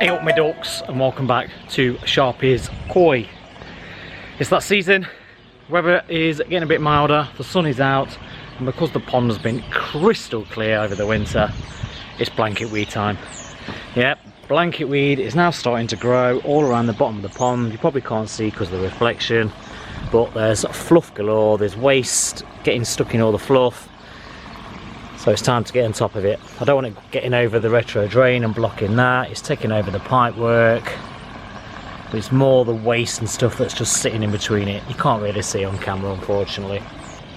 Hey up my ducks, and welcome back to Sharpie's Koi. It's that season, weather is getting a bit milder, the sun is out, and because the pond has been crystal clear over the winter, it's blanket weed time. Yep, blanket weed is now starting to grow all around the bottom of the pond. You probably can't see because of the reflection, but there's fluff galore, there's waste getting stuck in all the fluff. So it's time to get on top of it. I don't want it getting over the retro drain and blocking that. It's taking over the pipe work. But it's more the waste and stuff that's just sitting in between it. You can't really see on camera, unfortunately.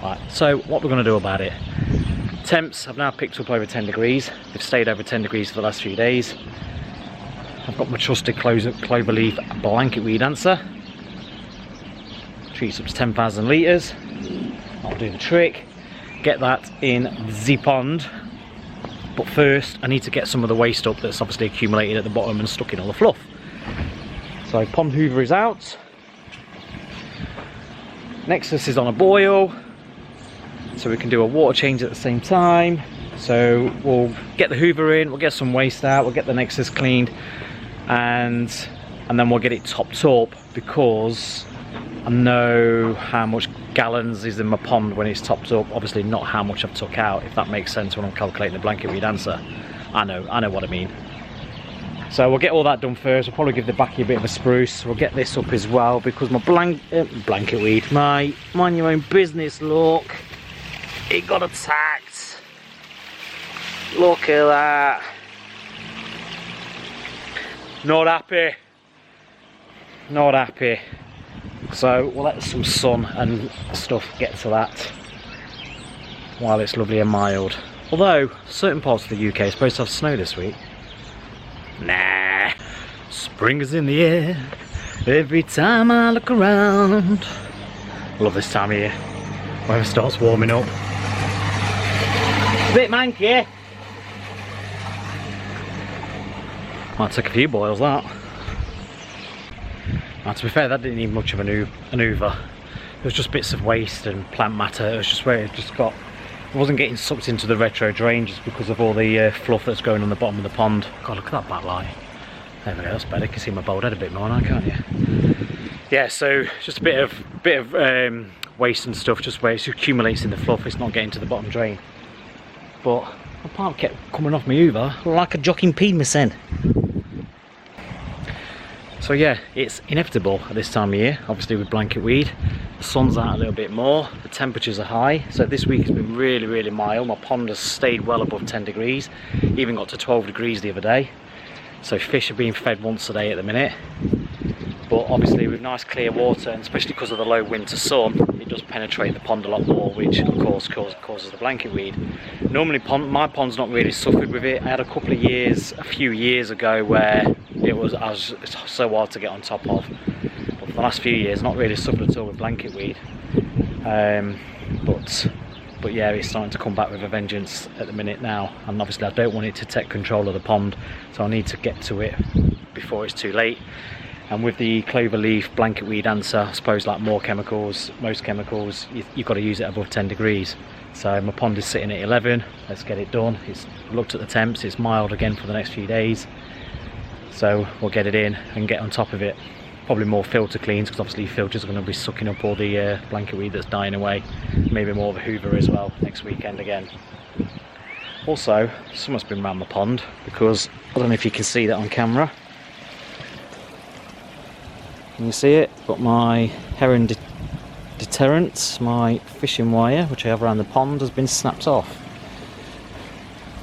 Right, so what we're going to do about it. Temps have now picked up over 10 degrees. They've stayed over 10 degrees for the last few days. I've got my trusted Cloverleaf blanket weed answer. Treats up to 10,000 litres. I'll do the trick. Get that in the pond, but first I need to get some of the waste up that's obviously accumulated at the bottom and stuck in all the fluff. So pond hoover is out, Nexus is on a boil, so we can do a water change at the same time. So we'll get the hoover in, we'll get some waste out, we'll get the Nexus cleaned, and then we'll get it topped up, because I know how much gallons is in my pond when it's topped up. Obviously not how much I've took out, if that makes sense when I'm calculating the blanket weed answer. I know what I mean. So we'll get all that done first. We'll probably give the backy a bit of a spruce. We'll get this up as well, because my blanket weed, my mind your own business, look, it got attacked. Look at that. Not happy. Not happy. So we'll let some sun and stuff get to that while it's lovely and mild. Although certain parts of the UK are supposed to have snow this week. Nah, spring is in the air every time I look around. Love this time of year. Weather starts warming up. Bit manky. Might take a few boils that. Now, to be fair, that didn't need much of an hoover. It was just bits of waste and plant matter. It was just where it wasn't getting sucked into the retro drain just because of all the fluff that's going on the bottom of the pond. God, look at that backlight. There we go, that's better. You can see my bald head a bit more now, can't you? Yeah, so just a bit of waste and stuff, just where it accumulates in the fluff. It's not getting to the bottom drain. But the part kept coming off my hoover like a jockeying penis in. So yeah, it's inevitable at this time of year, obviously with blanket weed. The sun's out a little bit more, the temperatures are high, so this week has been really mild. My pond has stayed well above 10 degrees, even got to 12 degrees the other day. So fish are being fed once a day at the minute. But obviously with nice clear water, and especially because of the low winter sun, it does penetrate the pond a lot more, which of course causes the blanket weed. Normally my pond's not really suffered with it. I had a few years ago where I was so hard to get on top of. But for the last few years, not really suffered at all with blanket weed. But yeah, it's starting to come back with a vengeance at the minute now. And obviously I don't want it to take control of the pond, so I need to get to it before it's too late. And with the Cloverleaf blanket weed answer, I suppose like most chemicals, you've got to use it above 10 degrees. So my pond is sitting at 11, let's get it done. It's looked at the temps, it's mild again for the next few days. So we'll get it in and get on top of it. Probably more filter cleans, because obviously filters are going to be sucking up all the blanket weed that's dying away. Maybe more of a hoover as well next weekend again. Also, someone's been around the pond, because I don't know if you can see that on camera. Can you see it? Got my Heron deterrent, my fishing wire, which I have around the pond, has been snapped off.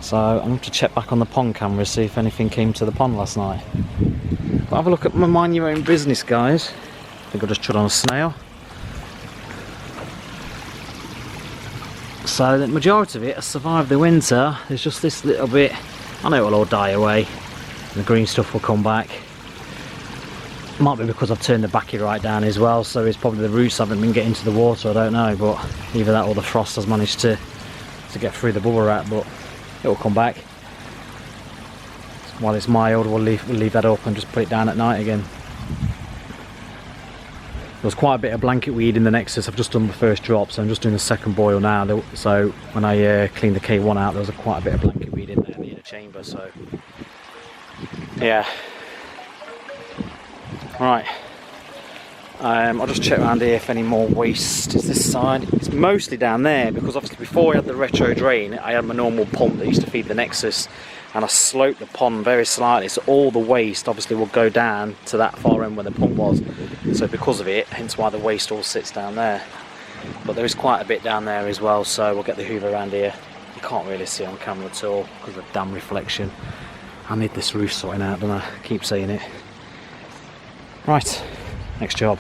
So I'm going to have to check back on the pond camera, see if anything came to the pond last night. But have a look at my mind your own business, guys. I think I just trod on a snail. So the majority of it has survived the winter. There's just this little bit. I know it'll all die away, and the green stuff will come back. Might be because I've turned the backy right down as well, so it's probably the roots haven't been getting to the water, I don't know, but either that or the frost has managed to get through the bubble wrap, but it will come back. While it's mild, we'll leave that up and just put it down at night again. There's quite a bit of blanket weed in the Nexus. I've just done the first drop, so I'm just doing the second boil now. So when I cleaned the K1 out, there was quite a bit of blanket weed in there in the inner chamber. So yeah, Right. I'll just check around here if any more waste is this side. It's mostly down there because obviously before I had the retro drain, I had my normal pump that used to feed the Nexus, and I sloped the pond very slightly, so all the waste obviously will go down to that far end where the pump was. So because of it, hence why the waste all sits down there. But there is quite a bit down there as well, so we'll get the hoover around here. You can't really see on camera at all because of the damn reflection. I need this roof sorting out, don't I? Keep saying it. Right, next job.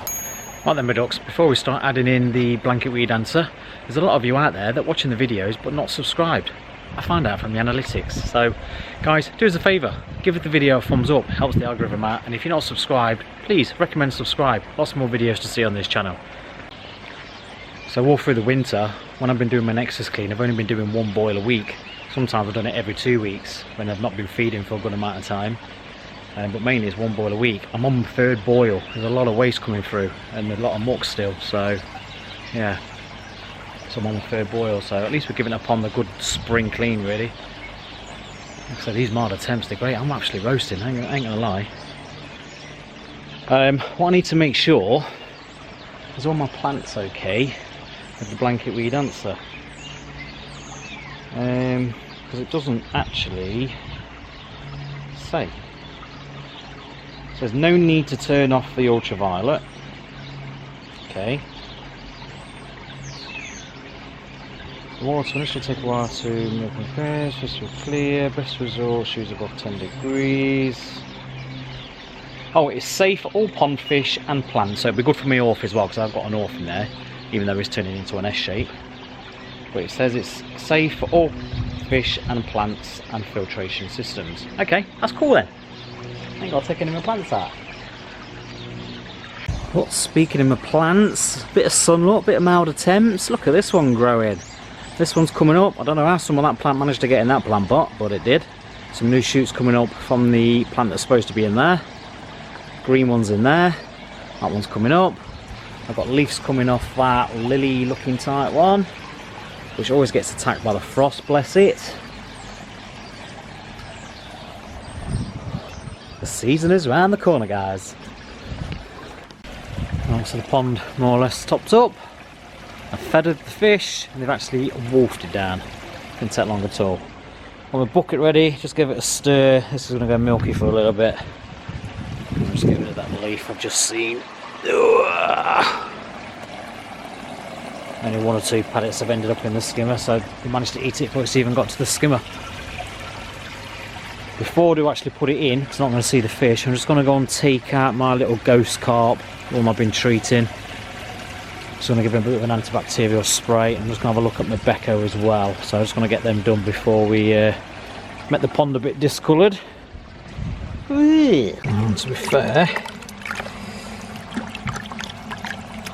Right then, my ducks, before we start adding in the blanket weed answer, there's a lot of you out there that are watching the videos but not subscribed. I find out from the analytics. So guys, do us a favour, give the video a thumbs up, helps the algorithm out, and if you're not subscribed, please recommend subscribe. Lots more videos to see on this channel. So all through the winter, when I've been doing my Nexus clean, I've only been doing 1 boil a week. Sometimes I've done it every 2 weeks when I've not been feeding for a good amount of time. But mainly it's 1 boil a week. I'm on my 3rd boil. There's a lot of waste coming through and a lot of muck still, so yeah. So I'm on my 3rd boil, so at least we're giving up on the good spring clean really. Like I said, these mild attempts, they're great. I'm actually roasting, I ain't gonna lie. What I need to make sure is all my plants okay with the blanket weed answer. Because it doesn't actually say. There's no need to turn off the ultraviolet. Okay. Water initially take a while to milk and fresh, crystal clear, best results, use above 10 degrees. Oh, it's safe for all pond fish and plants, so it'll be good for me orph as well, because I've got an orph in there, even though it's turning into an S shape. But it says it's safe for all fish and plants and filtration systems. Okay, that's cool then. I ain't got to take any of my plants out. Well, speaking of my plants, bit of sunlight, bit of milder temps. Look at this one growing. This one's coming up. I don't know how some of that plant managed to get in that plant pot, but it did. Some new shoots coming up from the plant that's supposed to be in there. Green one's in there. That one's coming up. I've got leaves coming off that lily looking type one, which always gets attacked by the frost, bless it. The season is round the corner, guys. Right, so the pond more or less topped up. I've feathered the fish and they've actually wolfed it down. Didn't take long at all. On the bucket ready, just give it a stir. This is going to go milky for a little bit. I'll just get rid of that leaf I've just seen. Only 1 or 2 pellets have ended up in the skimmer, so we managed to eat it before it's even got to the skimmer. Before I do actually put it in, because I'm not going to see the fish, I'm just going to go and take out my little ghost carp, the one I've been treating. Just going to give him a bit of an antibacterial spray. I'm just going to have a look at my Becco as well. So I'm just going to get them done before we make the pond a bit discoloured. And to be fair,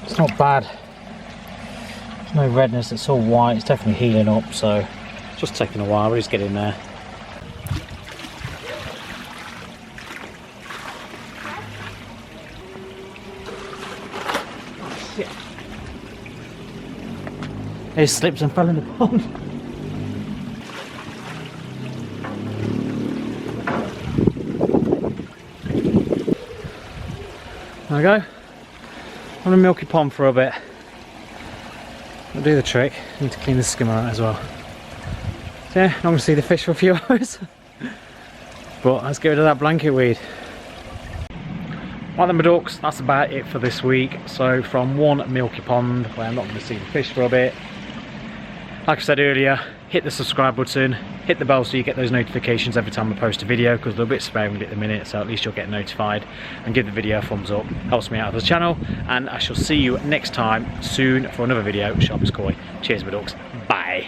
it's not bad. There's no redness, it's all white, it's definitely healing up, so it's just taking a while, we're just getting there. He slipped and fell in the pond. There we go. On a milky pond for a bit. That'll do the trick. Need to clean the skimmer out as well. So yeah, not going to see the fish for a few hours. But let's get rid of that blanket weed. Right then, my ducks, that's about it for this week. So from one milky pond where I'm not going to see the fish for a bit, like I said earlier, hit the subscribe button, hit the bell so you get those notifications every time I post a video, because they're a bit sparingly at the minute, so at least you'll get notified, and give the video a thumbs up. Helps me out of the channel, and I shall see you next time soon for another video. Sharp as Koi. Cheers, my ducks. Bye.